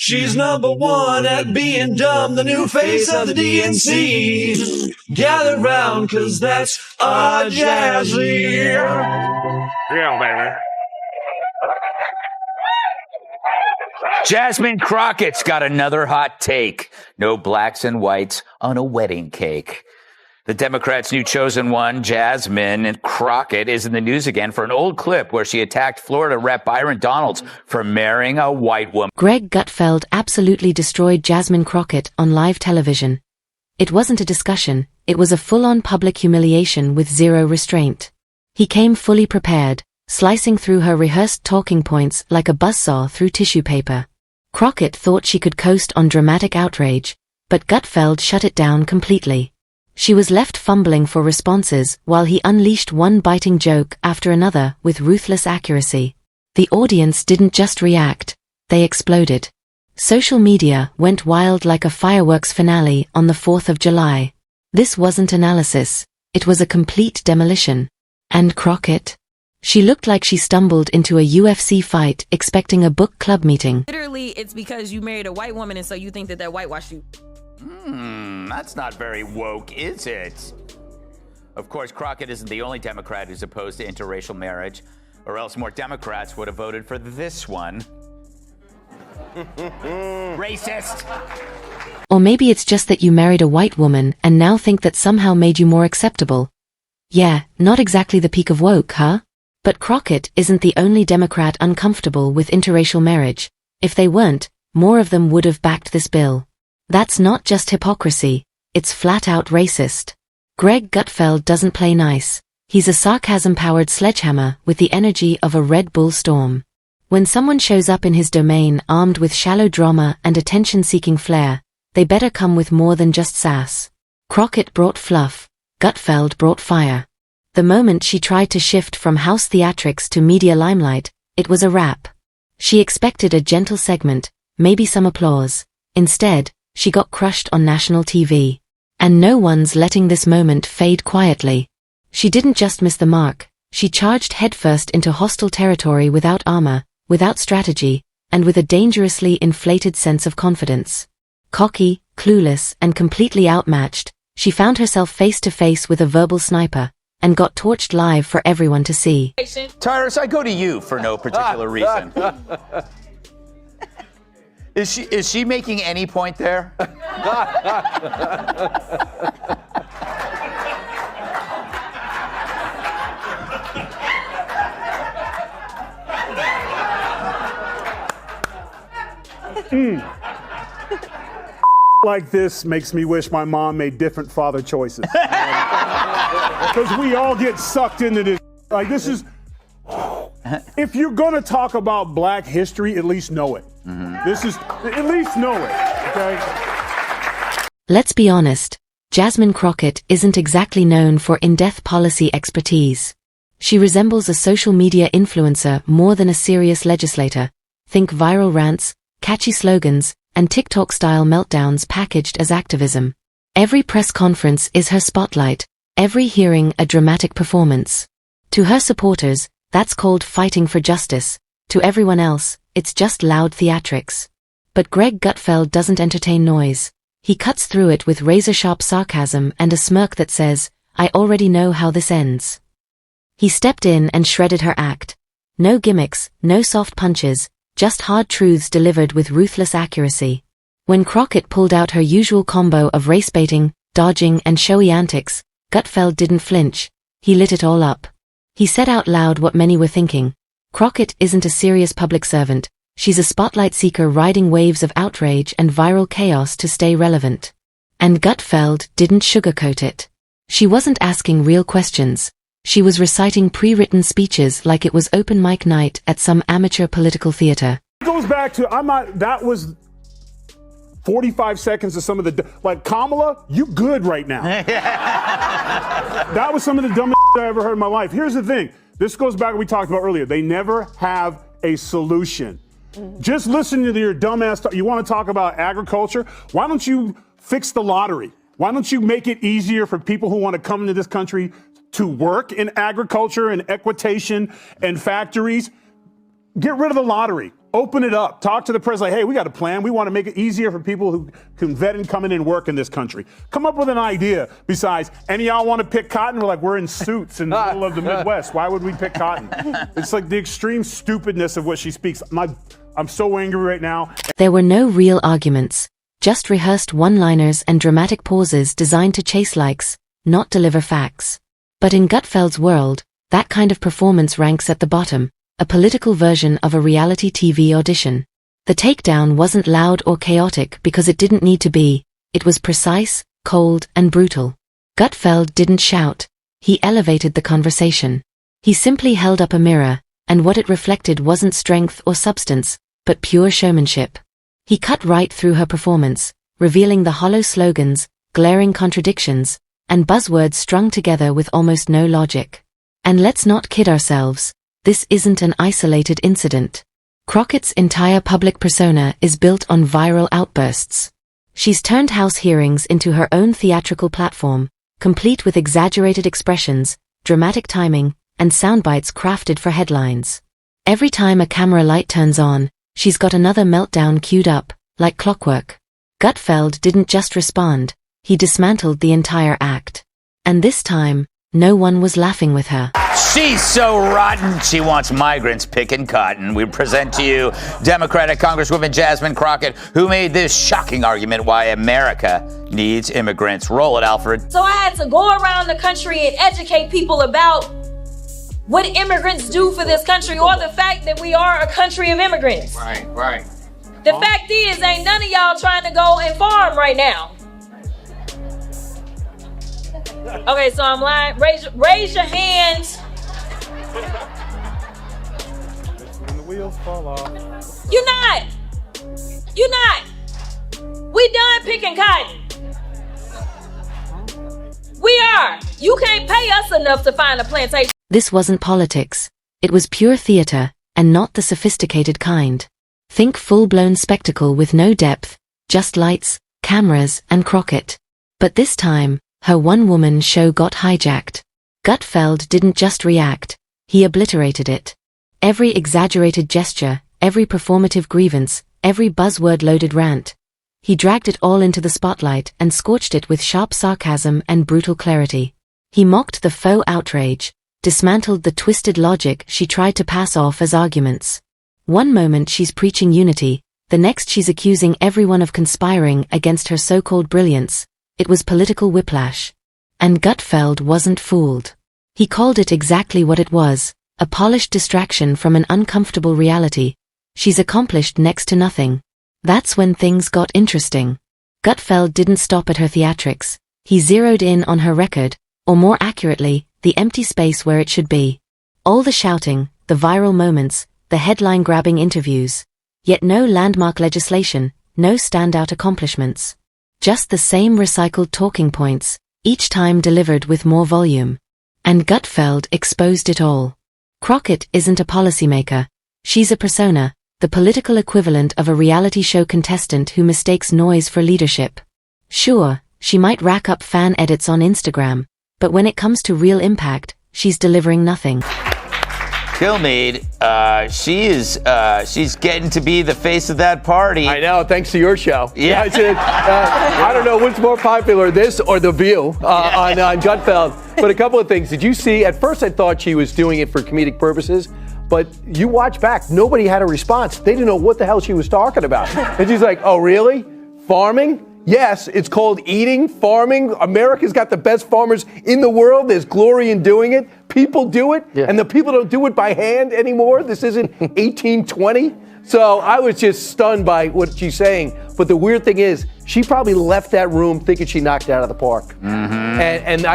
She's number one at being dumb, the new face of the DNC. Gather round, cause that's our Jazzy. Yeah, baby. Jasmine Crockett's got another hot take. No blacks and whites on a wedding cake. The Democrats' new chosen one, Jasmine Crockett, is in the news again for an old clip where she attacked Florida Rep Byron Donalds for marrying a white woman. Greg Gutfeld absolutely destroyed Jasmine Crockett on live television. It wasn't a discussion, it was a full-on public humiliation with zero restraint. He came fully prepared, slicing through her rehearsed talking points like a buzzsaw through tissue paper. Crockett thought she could coast on dramatic outrage, but Gutfeld shut it down completely. She was left fumbling for responses while he unleashed one biting joke after another with ruthless accuracy. The audience didn't just react, they exploded. Social media went wild like a fireworks finale on the 4th of July. This wasn't analysis, it was a complete demolition. And Crockett? She looked like she stumbled into a UFC fight expecting a book club meeting. Literally, it's because you married a white woman and so you think that whitewashed you. That's not very woke, is it? Of course, Crockett isn't the only Democrat who's opposed to interracial marriage, or else more Democrats would have voted for this one. Racist! Or maybe it's just that you married a white woman and now think that somehow made you more acceptable. Yeah, not exactly the peak of woke, huh? But Crockett isn't the only Democrat uncomfortable with interracial marriage. If they weren't, more of them would have backed this bill. That's not just hypocrisy, it's flat-out racist. Greg Gutfeld doesn't play nice. He's a sarcasm-powered sledgehammer with the energy of a Red Bull storm. When someone shows up in his domain armed with shallow drama and attention-seeking flair, they better come with more than just sass. Crockett brought fluff, Gutfeld brought fire. The moment she tried to shift from house theatrics to media limelight, it was a wrap. She expected a gentle segment, maybe some applause. Instead, she got crushed on national TV. And no one's letting this moment fade quietly. She didn't just miss the mark, she charged headfirst into hostile territory without armor, without strategy, and with a dangerously inflated sense of confidence. Cocky, clueless, and completely outmatched, she found herself face to face with a verbal sniper, and got torched live for everyone to see. Tyrus, I go to you for no particular reason. Is she making any point there? Like this makes me wish my mom made different father choices. Because we all get sucked into this. Like, this is... If you're going to talk about black history, at least know it. This is... At least know it, okay? Let's be honest, Jasmine Crockett isn't exactly known for in-depth policy expertise. She resembles a social media influencer more than a serious legislator. Think viral rants, catchy slogans, and TikTok-style meltdowns packaged as activism. Every press conference is her spotlight, every hearing a dramatic performance. To her supporters, that's called fighting for justice. To everyone else, it's just loud theatrics. But Greg Gutfeld doesn't entertain noise. He cuts through it with razor-sharp sarcasm and a smirk that says, "I already know how this ends." He stepped in and shredded her act. No gimmicks, no soft punches, just hard truths delivered with ruthless accuracy. When Crockett pulled out her usual combo of race-baiting, dodging, and showy antics, Gutfeld didn't flinch. He lit it all up. He said out loud what many were thinking. Crockett isn't a serious public servant. She's a spotlight seeker riding waves of outrage and viral chaos to stay relevant. And Gutfeld didn't sugarcoat it. She wasn't asking real questions. She was reciting pre-written speeches like it was open mic night at some amateur political theater. It goes back to, that was 45 seconds of some of the, like, Kamala, you good right now. That was some of the dumbest I ever heard in my life. Here's the thing. This goes back to what we talked about earlier. They never have a solution. Just listen to your dumbass talk. You want to talk about agriculture? Why don't you fix the lottery? Why don't you make it easier for people who want to come into this country to work in agriculture and equitation and factories? Get rid of the lottery. Open it up. Talk to the president. Like, hey, we got a plan. We want to make it easier for people who can vet and come in and work in this country. Come up with an idea besides, any of y'all want to pick cotton? We're like, we're in suits in the middle of the Midwest. Why would we pick cotton? It's like the extreme stupidness of what she speaks. I'm so angry right now. There were no real arguments, just rehearsed one-liners and dramatic pauses designed to chase likes, not deliver facts. But in Gutfeld's world, that kind of performance ranks at the bottom, a political version of a reality TV audition. The takedown wasn't loud or chaotic because it didn't need to be. It was precise, cold, and brutal. Gutfeld didn't shout. He elevated the conversation. He simply held up a mirror, and what it reflected wasn't strength or substance, but pure showmanship. He cut right through her performance, revealing the hollow slogans, glaring contradictions, and buzzwords strung together with almost no logic. And let's not kid ourselves. This isn't an isolated incident. Crockett's entire public persona is built on viral outbursts. She's turned House hearings into her own theatrical platform, complete with exaggerated expressions, dramatic timing, and soundbites crafted for headlines. Every time a camera light turns on, she's got another meltdown queued up, like clockwork. Gutfeld didn't just respond, he dismantled the entire act. And this time, no one was laughing with her. She's so rotten, she wants migrants picking cotton. We present to you Democratic Congresswoman Jasmine Crockett, who made this shocking argument why America needs immigrants. Roll it, Alfred. So I had to go around the country and educate people about what immigrants do for this country, or the fact that we are a country of immigrants. Right. The fact is, ain't none of y'all trying to go and farm right now. Okay, so I'm lying. Raise your hands. When the wheels fall off. You're not. We done picking cotton. We are. You can't pay us enough to find a plantation. This wasn't politics. It was pure theater, and not the sophisticated kind. Think full-blown spectacle with no depth, just lights, cameras, and Crockett. But this time, her one-woman show got hijacked. Gutfeld didn't just react, he obliterated it. Every exaggerated gesture, every performative grievance, every buzzword-loaded rant. He dragged it all into the spotlight and scorched it with sharp sarcasm and brutal clarity. He mocked the faux outrage, dismantled the twisted logic she tried to pass off as arguments. One moment she's preaching unity, the next she's accusing everyone of conspiring against her so-called brilliance. It was political whiplash. And Gutfeld wasn't fooled. He called it exactly what it was, a polished distraction from an uncomfortable reality. She's accomplished next to nothing. That's when things got interesting. Gutfeld didn't stop at her theatrics. He zeroed in on her record, or more accurately, the empty space where it should be. All the shouting, the viral moments, the headline-grabbing interviews. Yet no landmark legislation, no standout accomplishments. Just the same recycled talking points, each time delivered with more volume. And Gutfeld exposed it all. Crockett isn't a policymaker. She's a persona, the political equivalent of a reality show contestant who mistakes noise for leadership. Sure, she might rack up fan edits on Instagram, but when it comes to real impact, she's delivering nothing. Kilmeade, she's getting to be the face of that party. I know, thanks to your show. Yeah. I don't know what's more popular, this or The View on Gutfeld. But a couple of things. Did you see, at first I thought she was doing it for comedic purposes, but you watch back, nobody had a response. They didn't know what the hell she was talking about. And she's like, oh, really? Farming? Yes, it's called eating, farming. America's got the best farmers in the world. There's glory in doing it. People do it, and the people don't do it by hand anymore. This isn't 1820. So I was just stunned by what she's saying. But the weird thing is, she probably left that room thinking she knocked it out of the park. Mm-hmm. And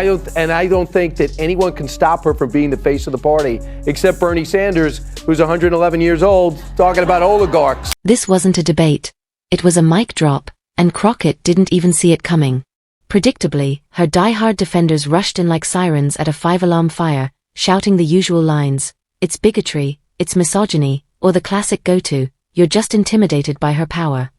I don't think that anyone can stop her from being the face of the party, except Bernie Sanders, who's 111 years old, talking about oligarchs. This wasn't a debate. It was a mic drop, and Crockett didn't even see it coming. Predictably, her die-hard defenders rushed in like sirens at a 5-alarm fire, shouting the usual lines, it's bigotry, it's misogyny, or the classic go-to, you're just intimidated by her power.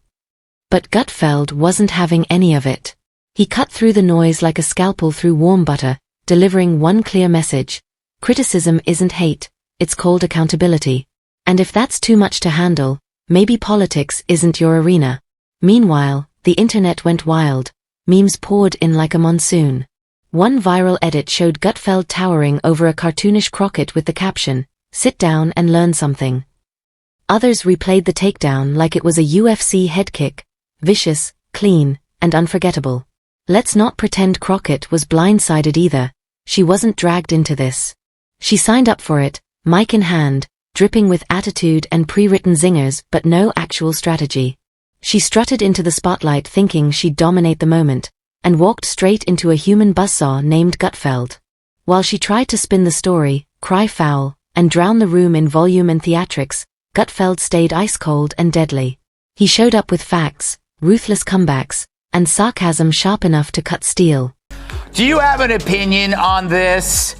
But Gutfeld wasn't having any of it. He cut through the noise like a scalpel through warm butter, delivering one clear message. Criticism isn't hate, it's called accountability. And if that's too much to handle, Maybe politics isn't your arena. Meanwhile, the internet went wild. Memes poured in like a monsoon. One viral edit showed Gutfeld towering over a cartoonish Crockett with the caption, "Sit down and learn something." Others replayed the takedown like it was a UFC head kick, vicious, clean, and unforgettable. Let's not pretend Crockett was blindsided either. She wasn't dragged into this. She signed up for it, mic in hand, dripping with attitude and pre-written zingers but no actual strategy. She strutted into the spotlight thinking she'd dominate the moment, and walked straight into a human buzzsaw named Gutfeld. While she tried to spin the story, cry foul, and drown the room in volume and theatrics, Gutfeld stayed ice-cold and deadly. He showed up with facts, ruthless comebacks, and sarcasm sharp enough to cut steel. Do you have an opinion on this?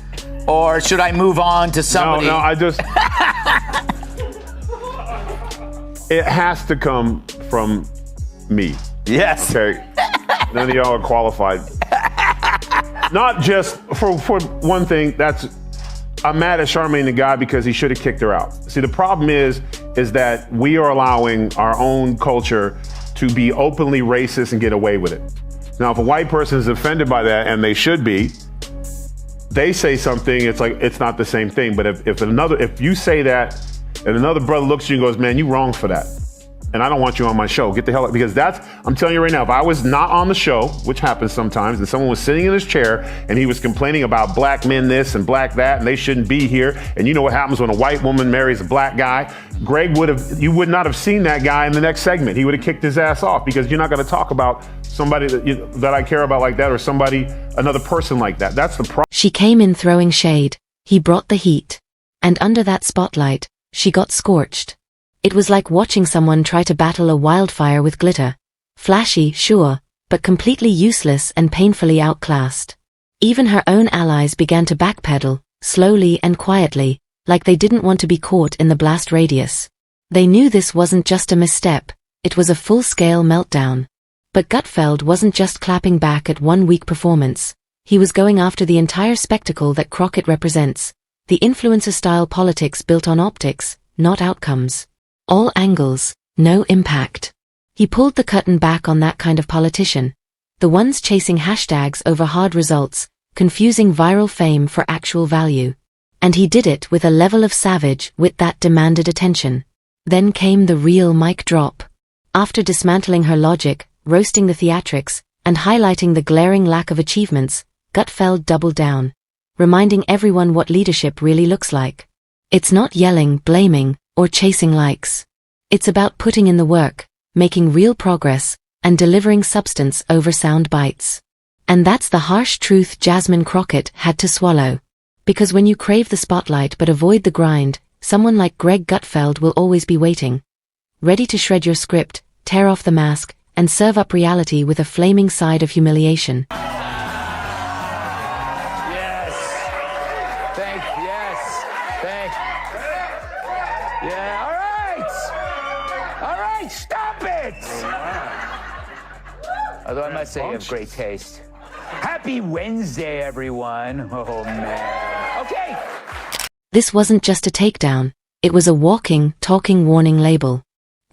Or should I move on to somebody? No, I just... It has to come from me. Yes. Okay. None of y'all are qualified. Not just for one thing, I'm mad at Charmaine the guy because he should have kicked her out. See, the problem is that we are allowing our own culture to be openly racist and get away with it. Now, if a white person is offended by that, and they should be, they say something, it's like, it's not the same thing. But if you say that and another brother looks at you and goes, man, you wrong for that. And I don't want you on my show. Get the hell out. Because I'm telling you right now, if I was not on the show, which happens sometimes, and someone was sitting in his chair and he was complaining about black men this and black that, and they shouldn't be here. And you know what happens when a white woman marries a black guy? You would not have seen that guy in the next segment. He would have kicked his ass off because you're not going to talk about somebody that I care about like that, or another person like that. That's the problem. She came in throwing shade. He brought the heat. And under that spotlight, she got scorched. It was like watching someone try to battle a wildfire with glitter. Flashy, sure, but completely useless and painfully outclassed. Even her own allies began to backpedal, slowly and quietly, like they didn't want to be caught in the blast radius. They knew this wasn't just a misstep, it was a full-scale meltdown. But Gutfeld wasn't just clapping back at one weak performance. He was going after the entire spectacle that Crockett represents. The influencer-style politics built on optics, not outcomes. All angles, no impact. He pulled the curtain back on that kind of politician. The ones chasing hashtags over hard results, confusing viral fame for actual value. And he did it with a level of savage wit that demanded attention. Then came the real mic drop. After dismantling her logic, roasting the theatrics, and highlighting the glaring lack of achievements, Gutfeld doubled down, reminding everyone what leadership really looks like. It's not yelling, blaming, or chasing likes. It's about putting in the work, making real progress, and delivering substance over sound bites. And that's the harsh truth Jasmine Crockett had to swallow. Because when you crave the spotlight but avoid the grind, someone like Greg Gutfeld will always be waiting. Ready to shred your script, tear off the mask, and serve up reality with a flaming side of humiliation. Although I must say you have great taste. Happy Wednesday, everyone. Oh, man. Okay. This wasn't just a takedown. It was a walking, talking warning label.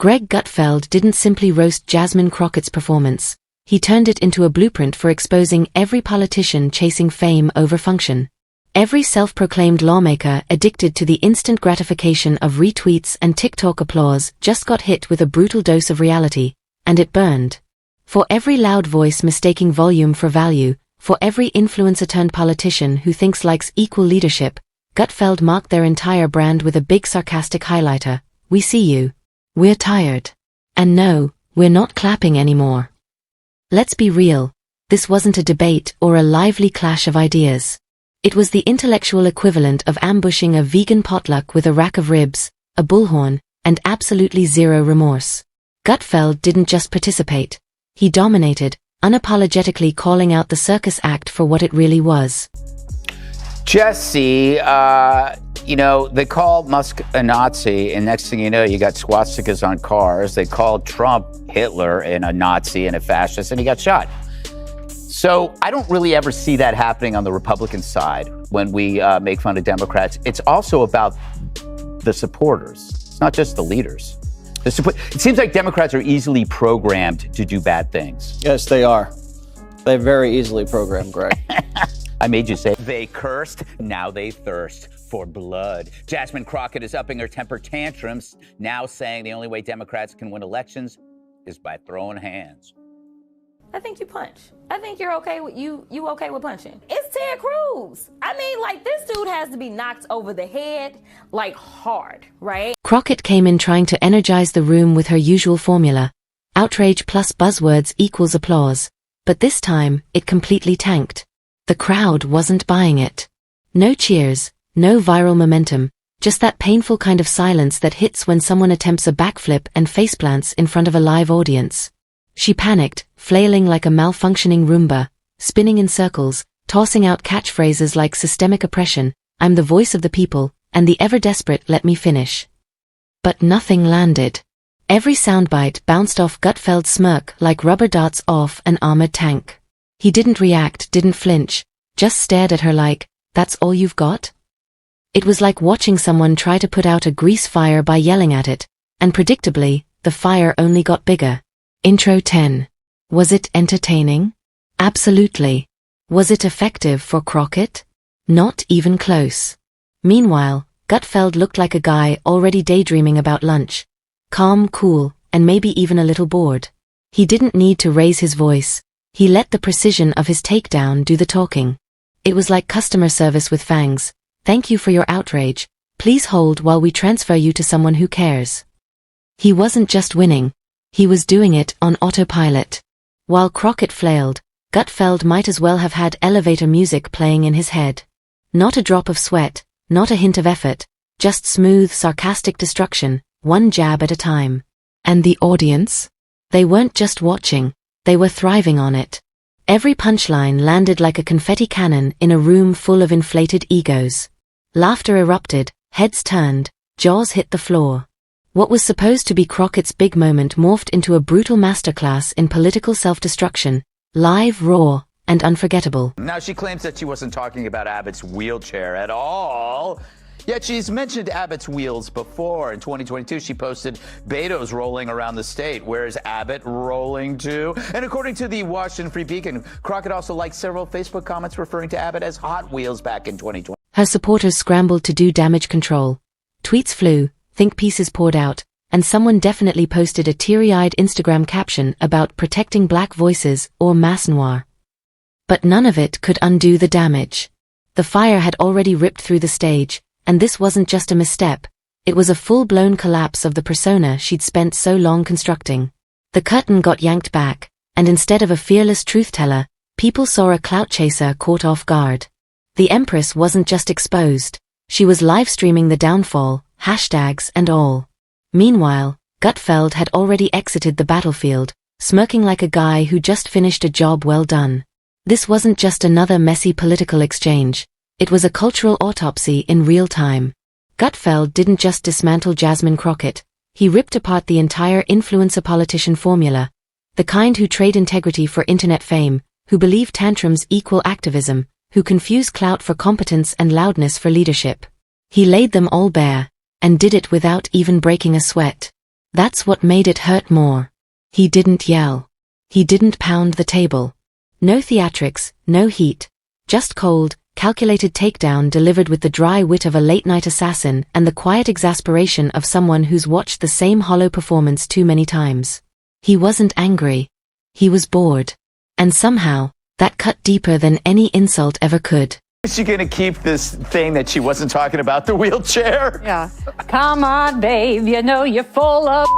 Greg Gutfeld didn't simply roast Jasmine Crockett's performance. He turned it into a blueprint for exposing every politician chasing fame over function. Every self-proclaimed lawmaker addicted to the instant gratification of retweets and TikTok applause just got hit with a brutal dose of reality, and it burned. For every loud voice mistaking volume for value, for every influencer-turned-politician who thinks likes equal leadership, Gutfeld marked their entire brand with a big sarcastic highlighter. We see you. We're tired. And no, we're not clapping anymore. Let's be real. This wasn't a debate or a lively clash of ideas. It was the intellectual equivalent of ambushing a vegan potluck with a rack of ribs, a bullhorn, and absolutely zero remorse. Gutfeld didn't just participate. He dominated, unapologetically calling out the circus act for what it really was. Jesse, they called Musk a Nazi, and next thing you know, you got swastikas on cars. They called Trump Hitler and a Nazi and a fascist, and he got shot. So I don't really ever see that happening on the Republican side when we make fun of Democrats. It's also about the supporters. It's not just the leaders. It seems like Democrats are easily programmed to do bad things. Yes, they are. They're very easily programmed, Greg. I made you say they cursed, now they thirst for blood. Jasmine Crockett is upping her temper tantrums, now saying the only way Democrats can win elections is by throwing hands. I think you punch. I think you're okay with you okay with punching. It's Ted Cruz. I mean, like, this dude has to be knocked over the head, like, hard, right? Crockett came in trying to energize the room with her usual formula. Outrage plus buzzwords equals applause. But this time, it completely tanked. The crowd wasn't buying it. No cheers, no viral momentum, just that painful kind of silence that hits when someone attempts a backflip and faceplants in front of a live audience. She panicked, flailing like a malfunctioning Roomba, spinning in circles, tossing out catchphrases like systemic oppression, I'm the voice of the people, and the ever-desperate let me finish. But nothing landed. Every soundbite bounced off Gutfeld's smirk like rubber darts off an armored tank. He didn't react, didn't flinch, just stared at her like, that's all you've got? It was like watching someone try to put out a grease fire by yelling at it, and predictably, the fire only got bigger. Intro 10. Was it entertaining? Absolutely. Was it effective for Crockett? Not even close. Meanwhile, Gutfeld looked like a guy already daydreaming about lunch. Calm, cool, and maybe even a little bored. He didn't need to raise his voice. He let the precision of his takedown do the talking. It was like customer service with fangs. Thank you for your outrage. Please hold while we transfer you to someone who cares. He wasn't just winning. He was doing it on autopilot. While Crockett flailed, Gutfeld might as well have had elevator music playing in his head. Not a drop of sweat, not a hint of effort, just smooth, sarcastic destruction, one jab at a time. And the audience? They weren't just watching, they were thriving on it. Every punchline landed like a confetti cannon in a room full of inflated egos. Laughter erupted, heads turned, jaws hit the floor. What was supposed to be Crockett's big moment morphed into a brutal masterclass in political self-destruction, live, raw, and unforgettable. Now she claims that she wasn't talking about Abbott's wheelchair at all. Yet she's mentioned Abbott's wheels before. In 2022, she posted Beto's rolling around the state. Where's Abbott rolling to? And according to the Washington Free Beacon, Crockett also liked several Facebook comments referring to Abbott as Hot Wheels back in 2020. Her supporters scrambled to do damage control. Tweets flew, think pieces poured out, and someone definitely posted a teary-eyed Instagram caption about protecting black voices or mass noir. But none of it could undo the damage. The fire had already ripped through the stage, and this wasn't just a misstep, it was a full-blown collapse of the persona she'd spent so long constructing. The curtain got yanked back, and instead of a fearless truth-teller, people saw a clout chaser caught off guard. The Empress wasn't just exposed, she was live-streaming the downfall, hashtags and all. Meanwhile, Gutfeld had already exited the battlefield, smirking like a guy who just finished a job well done. This wasn't just another messy political exchange. It was a cultural autopsy in real time. Gutfeld didn't just dismantle Jasmine Crockett, he ripped apart the entire influencer-politician formula, the kind who trade integrity for internet fame, who believe tantrums equal activism, who confuse clout for competence and loudness for leadership. He laid them all bare, and did it without even breaking a sweat. That's what made it hurt more. He didn't yell. He didn't pound the table. No theatrics, no heat. Just cold, calculated takedown delivered with the dry wit of a late-night assassin and the quiet exasperation of someone who's watched the same hollow performance too many times. He wasn't angry. He was bored. And somehow, that cut deeper than any insult ever could. Is she gonna keep this thing that she wasn't talking about, the wheelchair? Yeah. Come on, babe, you know you're full of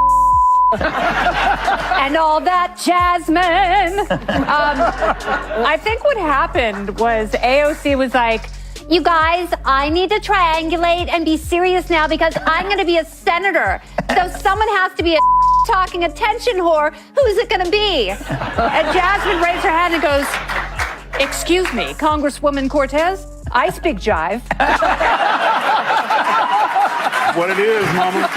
and all that, Jasmine. I think what happened was AOC was like, you guys, I need to triangulate and be serious now because I'm going to be a senator. So someone has to be a talking attention whore. Who's it going to be? And Jasmine raised her hand and goes, excuse me, Congresswoman Cortez, I speak jive. What it is, mama.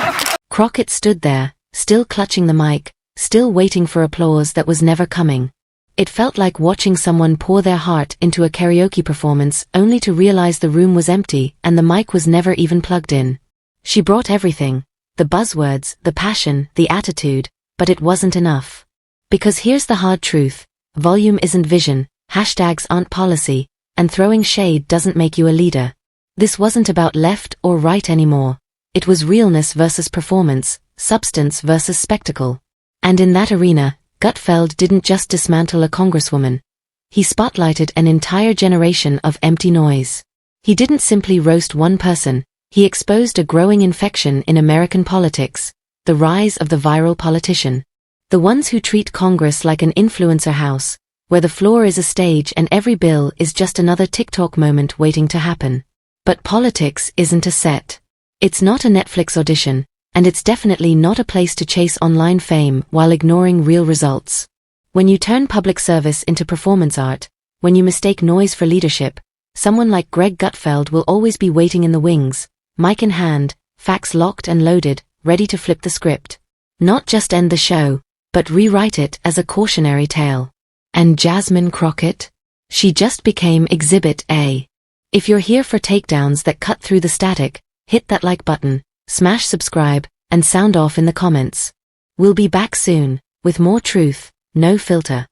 Crockett stood there, still clutching the mic, still waiting for applause that was never coming. It felt like watching someone pour their heart into a karaoke performance only to realize the room was empty and the mic was never even plugged in. She brought everything, the buzzwords, the passion, the attitude, but it wasn't enough. Because here's the hard truth. Volume isn't vision, hashtags aren't policy, and throwing shade doesn't make you a leader. This wasn't about left or right anymore. It was realness versus performance, substance versus spectacle. And in that arena, Gutfeld didn't just dismantle a congresswoman. He spotlighted an entire generation of empty noise. He didn't simply roast one person, he exposed a growing infection in American politics, the rise of the viral politician. The ones who treat Congress like an influencer house, where the floor is a stage and every bill is just another TikTok moment waiting to happen. But politics isn't a set. It's not a Netflix audition, and it's definitely not a place to chase online fame while ignoring real results. When you turn public service into performance art, when you mistake noise for leadership, someone like Greg Gutfeld will always be waiting in the wings, mic in hand, facts locked and loaded, ready to flip the script. Not just end the show, but rewrite it as a cautionary tale. And Jasmine Crockett? She just became Exhibit A. If you're here for takedowns that cut through the static, hit that like button, smash subscribe, and sound off in the comments. We'll be back soon, with more truth, no filter.